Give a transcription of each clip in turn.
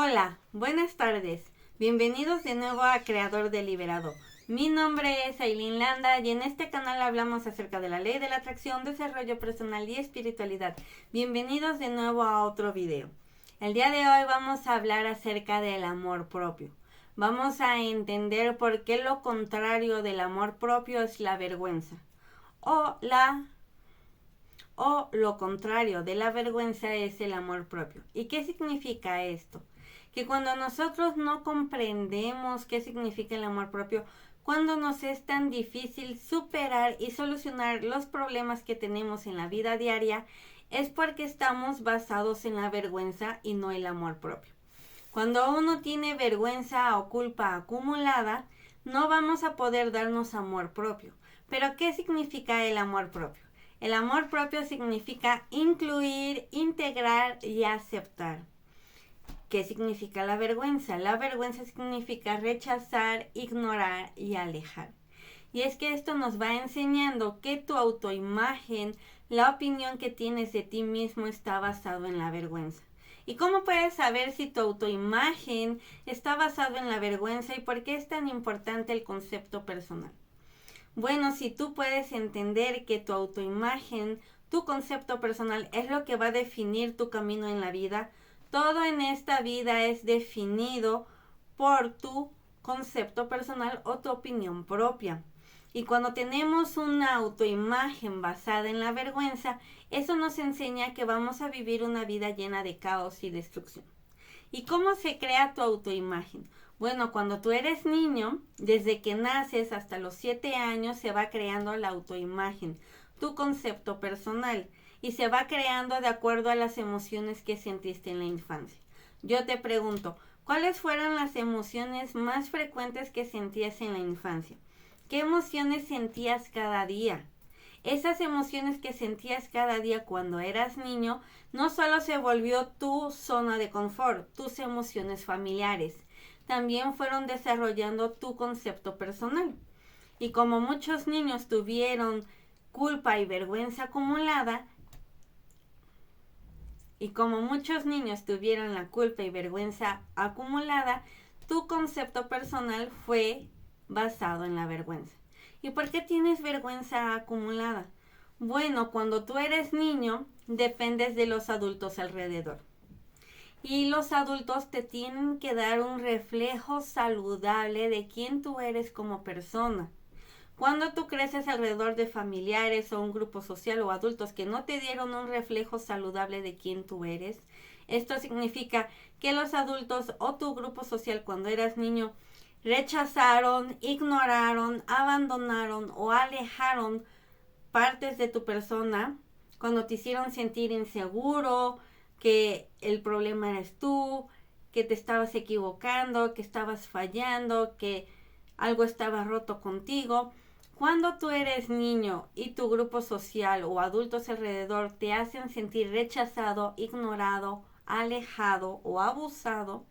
Hola, buenas tardes. Bienvenidos de nuevo a Creador Deliberado. Mi nombre es Aileen Landa y en este canal hablamos acerca de la ley de la atracción, desarrollo personal y espiritualidad. Bienvenidos de nuevo a otro video. El día de hoy vamos a hablar acerca del amor propio. Vamos a entender por qué lo contrario del amor propio es la vergüenza. O lo contrario de la vergüenza es el amor propio. ¿Y qué significa esto? Que cuando nosotros no comprendemos qué significa el amor propio, cuando nos es tan difícil superar y solucionar los problemas que tenemos en la vida diaria, es porque estamos basados en la vergüenza y no el amor propio. Cuando uno tiene vergüenza o culpa acumulada, no vamos a poder darnos amor propio. Pero ¿qué significa el amor propio? El amor propio significa incluir, integrar y aceptar. ¿Qué significa la vergüenza? La vergüenza significa rechazar, ignorar y alejar. Y es que esto nos va enseñando que tu autoimagen, la opinión que tienes de ti mismo está basado en la vergüenza. ¿Y cómo puedes saber si tu autoimagen está basado en la vergüenza y por qué es tan importante el concepto personal? Bueno, si tú puedes entender que tu autoimagen, tu concepto personal es lo que va a definir tu camino en la vida, todo en esta vida es definido por tu concepto personal o tu opinión propia. Y cuando tenemos una autoimagen basada en la vergüenza, eso nos enseña que vamos a vivir una vida llena de caos y destrucción. ¿Y cómo se crea tu autoimagen? Bueno, cuando tú eres niño, desde que naces hasta los 7 años se va creando la autoimagen, tu concepto personal, y se va creando de acuerdo a las emociones que sentiste en la infancia. Yo te pregunto, ¿cuáles fueron las emociones más frecuentes que sentías en la infancia? ¿Qué emociones sentías cada día? Esas emociones que sentías cada día cuando eras niño no solo se volvió tu zona de confort, tus emociones familiares, también fueron desarrollando tu concepto personal. Y como muchos niños tuvieron culpa y vergüenza acumulada, tu concepto personal fue basado en la vergüenza. ¿Y por qué tienes vergüenza acumulada? Bueno, cuando tú eres niño, dependes de los adultos alrededor. Y los adultos te tienen que dar un reflejo saludable de quién tú eres como persona. Cuando tú creces alrededor de familiares o un grupo social o adultos que no te dieron un reflejo saludable de quién tú eres, esto significa que los adultos o tu grupo social cuando eras niño rechazaron, ignoraron, abandonaron o alejaron partes de tu persona cuando te hicieron sentir inseguro, que el problema eres tú, que te estabas equivocando, que estabas fallando, que algo estaba roto contigo. Cuando tú eres niño y tu grupo social o adultos alrededor te hacen sentir rechazado, ignorado, alejado o abusado,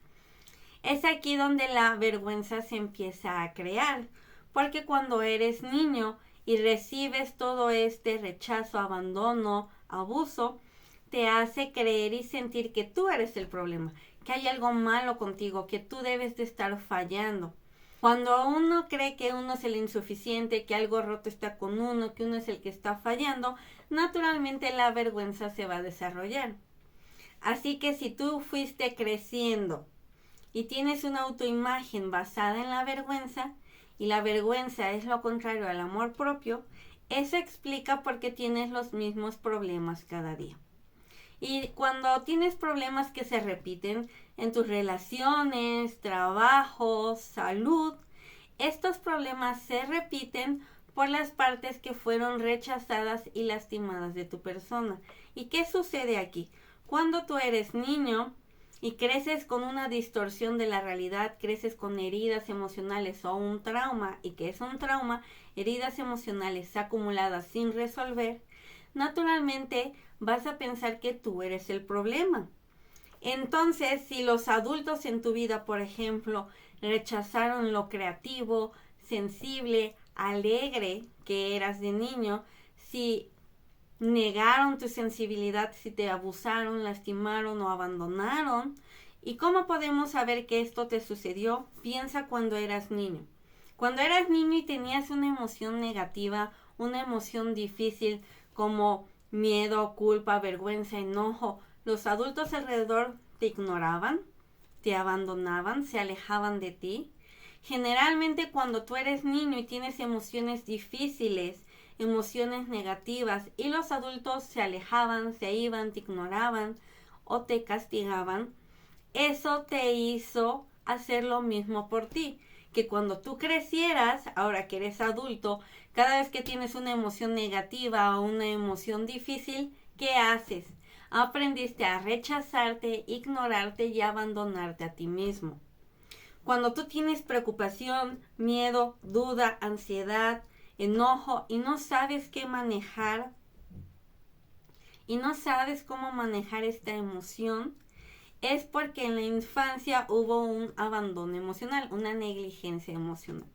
es aquí donde la vergüenza se empieza a crear. Porque cuando eres niño y recibes todo este rechazo, abandono, abuso, te hace creer y sentir que tú eres el problema, que hay algo malo contigo, que tú debes de estar fallando. Cuando uno cree que uno es el insuficiente, que algo roto está con uno, que uno es el que está fallando, naturalmente la vergüenza se va a desarrollar. Así que si tú fuiste creciendo y tienes una autoimagen basada en la vergüenza, y la vergüenza es lo contrario al amor propio, eso explica por qué tienes los mismos problemas cada día. Y cuando tienes problemas que se repiten en tus relaciones, trabajo, salud, estos problemas se repiten por las partes que fueron rechazadas y lastimadas de tu persona. ¿Y qué sucede aquí? Cuando tú eres niño y creces con una distorsión de la realidad, creces con heridas emocionales o un trauma, y que es un trauma, heridas emocionales acumuladas sin resolver, naturalmente vas a pensar que tú eres el problema. Entonces, si los adultos en tu vida, por ejemplo, rechazaron lo creativo, sensible, alegre que eras de niño, si negaron tu sensibilidad, si te abusaron, lastimaron o abandonaron, ¿Y cómo podemos saber que esto te sucedió? Piensa cuando eras niño. Cuando eras niño y tenías una emoción negativa, una emoción difícil como miedo, culpa, vergüenza, enojo, los adultos alrededor te ignoraban, te abandonaban, se alejaban de ti. Generalmente cuando tú eres niño y tienes emociones difíciles, emociones negativas y los adultos se alejaban, se iban, te ignoraban o te castigaban, eso te hizo hacer lo mismo por ti. Que cuando tú crecieras, ahora que eres adulto, cada vez que tienes una emoción negativa o una emoción difícil, ¿qué haces? Aprendiste a rechazarte, ignorarte y abandonarte a ti mismo. Cuando tú tienes preocupación, miedo, duda, ansiedad, enojo y no sabes qué manejar y no sabes cómo manejar esta emoción, es porque en la infancia hubo un abandono emocional, una negligencia emocional.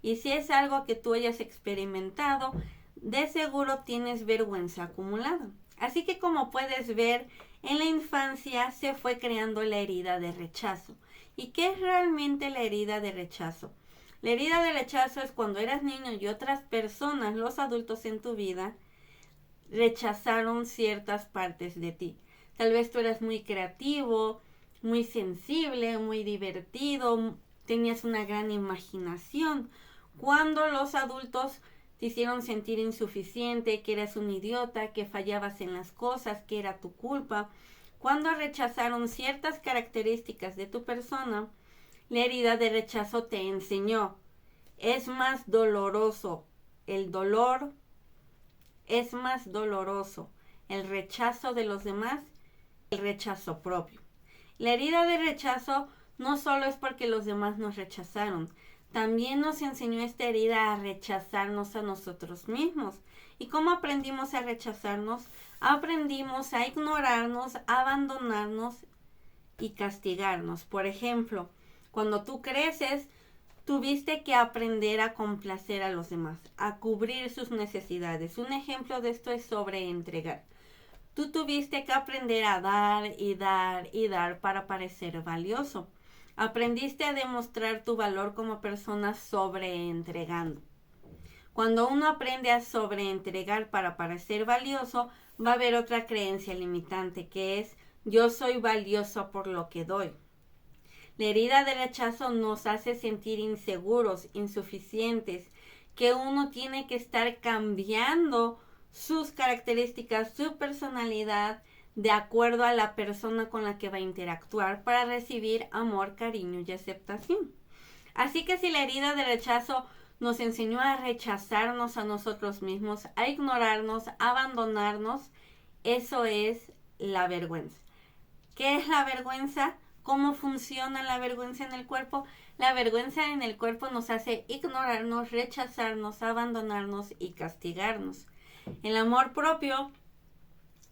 Y si es algo que tú hayas experimentado, de seguro tienes vergüenza acumulada. Así que como puedes ver, en la infancia se fue creando la herida de rechazo. ¿Y qué es realmente la herida de rechazo? La herida de rechazo es cuando eras niño y otras personas, los adultos en tu vida, rechazaron ciertas partes de ti. Tal vez tú eras muy creativo, muy sensible, muy divertido, tenías una gran imaginación. Cuando los adultos te hicieron sentir insuficiente, que eras un idiota, que fallabas en las cosas, que era tu culpa. Cuando rechazaron ciertas características de tu persona, la herida de rechazo te enseñó. Es más doloroso el dolor, es más doloroso el rechazo de los demás que el rechazo propio. La herida de rechazo no solo es porque los demás nos rechazaron, también nos enseñó esta herida a rechazarnos a nosotros mismos. ¿Y cómo aprendimos a rechazarnos? Aprendimos a ignorarnos, a abandonarnos y castigarnos. Por ejemplo, cuando tú creces, tuviste que aprender a complacer a los demás, a cubrir sus necesidades. Un ejemplo de esto es sobreentregar. Tú tuviste que aprender a dar y dar y dar para parecer valioso. Aprendiste a demostrar tu valor como persona sobreentregando. Cuando uno aprende a sobreentregar para parecer valioso, va a haber otra creencia limitante que es yo soy valioso por lo que doy. La herida de rechazo nos hace sentir inseguros, insuficientes, que uno tiene que estar cambiando sus características, su personalidad, de acuerdo a la persona con la que va a interactuar para recibir amor, cariño y aceptación. Así que si la herida de rechazo nos enseñó a rechazarnos a nosotros mismos, a ignorarnos, a abandonarnos, eso es la vergüenza. ¿Qué es la vergüenza? ¿Cómo funciona la vergüenza en el cuerpo? La vergüenza en el cuerpo nos hace ignorarnos, rechazarnos, abandonarnos y castigarnos. El amor propio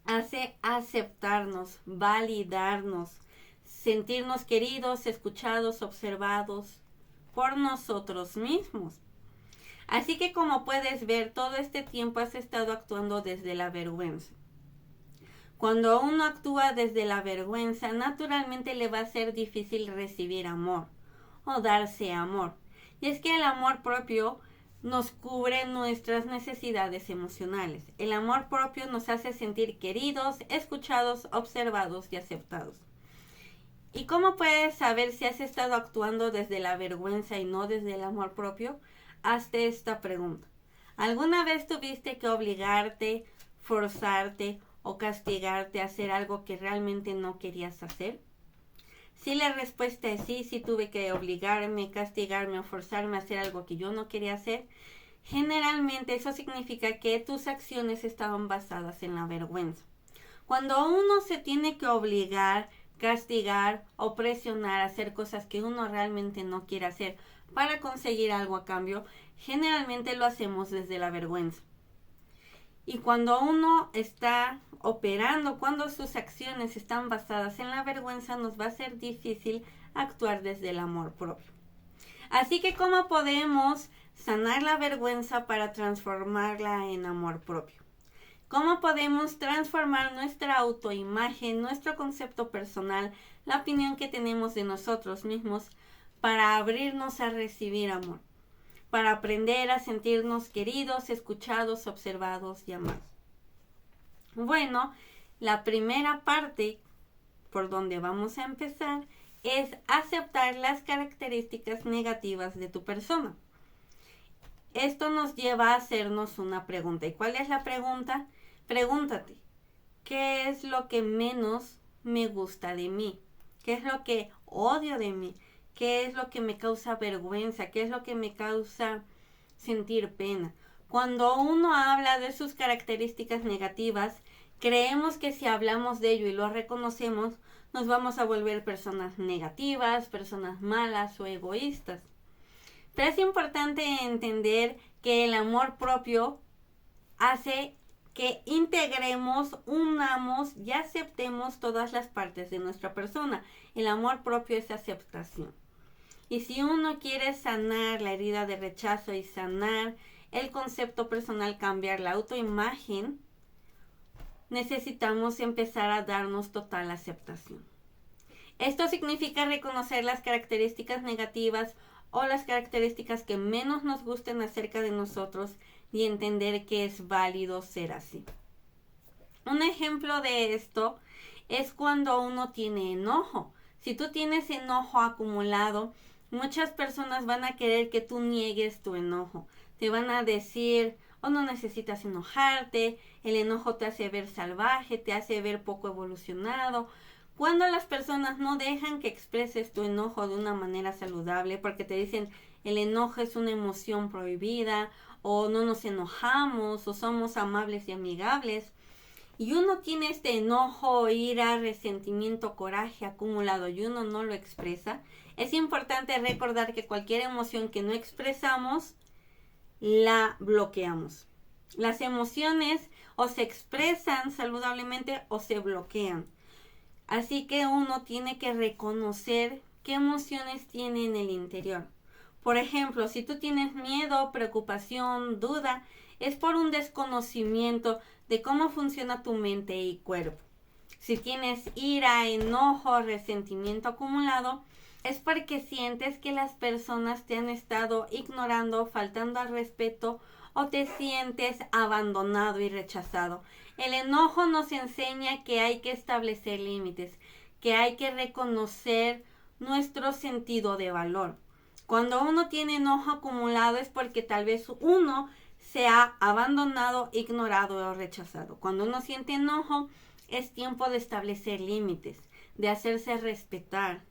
hace aceptarnos, validarnos, sentirnos queridos, escuchados, observados por nosotros mismos. Así que como puedes ver, todo este tiempo has estado actuando desde la vergüenza. Cuando uno actúa desde la vergüenza, naturalmente le va a ser difícil recibir amor o darse amor. Y es que el amor propio nos cubre nuestras necesidades emocionales. El amor propio nos hace sentir queridos, escuchados, observados y aceptados. ¿Y cómo puedes saber si has estado actuando desde la vergüenza y no desde el amor propio? Hazte esta pregunta. ¿Alguna vez tuviste que obligarte, forzarte o castigarte a hacer algo que realmente no querías hacer? Si la respuesta es sí, si tuve que obligarme, castigarme o forzarme a hacer algo que yo no quería hacer, generalmente eso significa que tus acciones estaban basadas en la vergüenza. Cuando uno se tiene que obligar, castigar o presionar a hacer cosas que uno realmente no quiere hacer para conseguir algo a cambio, generalmente lo hacemos desde la vergüenza. Y cuando uno está operando, cuando sus acciones están basadas en la vergüenza, nos va a ser difícil actuar desde el amor propio. Así que, ¿cómo podemos sanar la vergüenza para transformarla en amor propio? ¿Cómo podemos transformar nuestra autoimagen, nuestro concepto personal, la opinión que tenemos de nosotros mismos para abrirnos a recibir amor? Para aprender a sentirnos queridos, escuchados, observados y amados. Bueno, la primera parte por donde vamos a empezar es aceptar las características negativas de tu persona. Esto nos lleva a hacernos una pregunta. ¿Y cuál es la pregunta? Pregúntate, ¿qué es lo que menos me gusta de mí? ¿Qué es lo que odio de mí? ¿Qué es lo que me causa vergüenza? ¿Qué es lo que me causa sentir pena? Cuando uno habla de sus características negativas, creemos que si hablamos de ello y lo reconocemos, nos vamos a volver personas negativas, personas malas o egoístas. Pero es importante entender que el amor propio hace que integremos, unamos y aceptemos todas las partes de nuestra persona. El amor propio es aceptación. Y si uno quiere sanar la herida de rechazo y sanar el concepto personal, cambiar la autoimagen, necesitamos empezar a darnos total aceptación. Esto significa reconocer las características negativas o las características que menos nos gusten acerca de nosotros y entender que es válido ser así. Un ejemplo de esto es cuando uno tiene enojo. Si tú tienes enojo acumulado, muchas personas van a querer que tú niegues tu enojo. Te van a decir, oh, no necesitas enojarte, el enojo te hace ver salvaje, te hace ver poco evolucionado. Cuando las personas no dejan que expreses tu enojo de una manera saludable, porque te dicen el enojo es una emoción prohibida, o no nos enojamos, o somos amables y amigables, y uno tiene este enojo, ira, resentimiento, coraje acumulado y uno no lo expresa, es importante recordar que cualquier emoción que no expresamos, la bloqueamos. Las emociones o se expresan saludablemente o se bloquean. Así que uno tiene que reconocer qué emociones tiene en el interior. Por ejemplo, si tú tienes miedo, preocupación, duda, es por un desconocimiento de cómo funciona tu mente y cuerpo. Si tienes ira, enojo, resentimiento acumulado, es porque sientes que las personas te han estado ignorando, faltando al respeto o te sientes abandonado y rechazado. El enojo nos enseña que hay que establecer límites, que hay que reconocer nuestro sentido de valor. Cuando uno tiene enojo acumulado es porque tal vez uno se ha abandonado, ignorado o rechazado. Cuando uno siente enojo es tiempo de establecer límites, de hacerse respetar,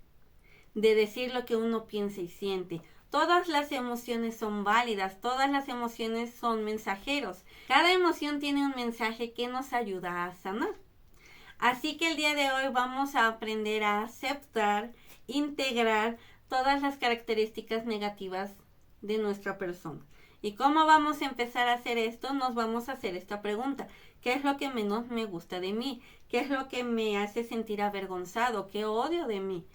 de decir lo que uno piensa y siente. Todas las emociones son válidas, todas las emociones son mensajeros. Cada emoción tiene un mensaje que nos ayuda a sanar. Así que el día de hoy vamos a aprender a aceptar, integrar todas las características negativas de nuestra persona. ¿Y cómo vamos a empezar a hacer esto? Nos vamos a hacer esta pregunta. ¿Qué es lo que menos me gusta de mí? ¿Qué es lo que me hace sentir avergonzado? ¿Qué odio de mí?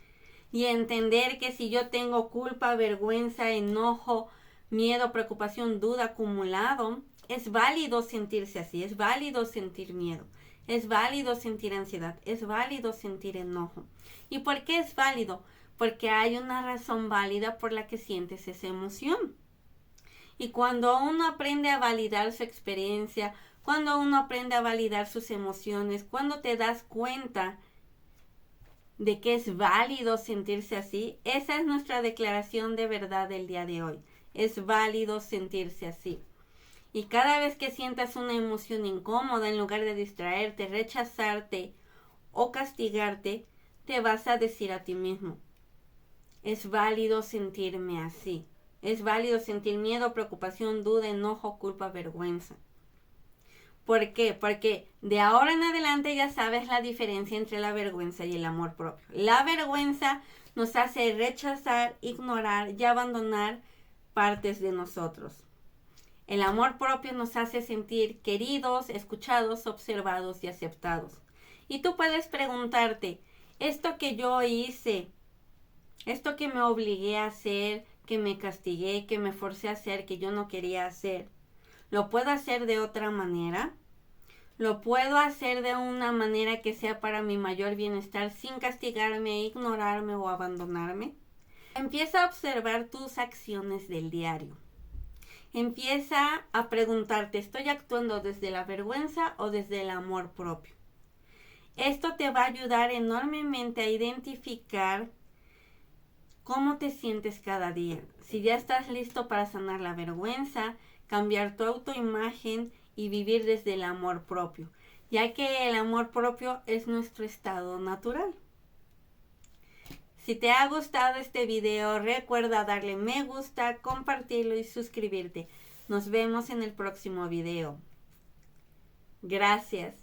Y entender que si yo tengo culpa, vergüenza, enojo, miedo, preocupación, duda acumulado, es válido sentirse así, es válido sentir miedo, es válido sentir ansiedad, es válido sentir enojo. ¿Y por qué es válido? Porque hay una razón válida por la que sientes esa emoción. Y cuando uno aprende a validar su experiencia, cuando uno aprende a validar sus emociones, cuando te das cuenta de que es válido sentirse así, esa es nuestra declaración de verdad del día de hoy. Es válido sentirse así. Y cada vez que sientas una emoción incómoda, en lugar de distraerte, rechazarte o castigarte, te vas a decir a ti mismo, es válido sentirme así. Es válido sentir miedo, preocupación, duda, enojo, culpa, vergüenza. ¿Por qué? Porque de ahora en adelante ya sabes la diferencia entre la vergüenza y el amor propio. La vergüenza nos hace rechazar, ignorar y abandonar partes de nosotros. El amor propio nos hace sentir queridos, escuchados, observados y aceptados. Y tú puedes preguntarte, ¿esto que yo hice, esto que me obligué a hacer, que me castigué, que me forcé a hacer, que yo no quería hacer, ¿lo puedo hacer de otra manera? Lo puedo hacer de una manera que sea para mi mayor bienestar sin castigarme, ignorarme o abandonarme. Empieza a observar tus acciones del diario. Empieza a preguntarte, ¿estoy actuando desde la vergüenza o desde el amor propio? Esto te va a ayudar enormemente a identificar cómo te sientes cada día. Si ya estás listo para sanar la vergüenza, cambiar tu autoimagen y vivir desde el amor propio, ya que el amor propio es nuestro estado natural. Si te ha gustado este video, recuerda darle me gusta, compartirlo y suscribirte. Nos vemos en el próximo video. Gracias.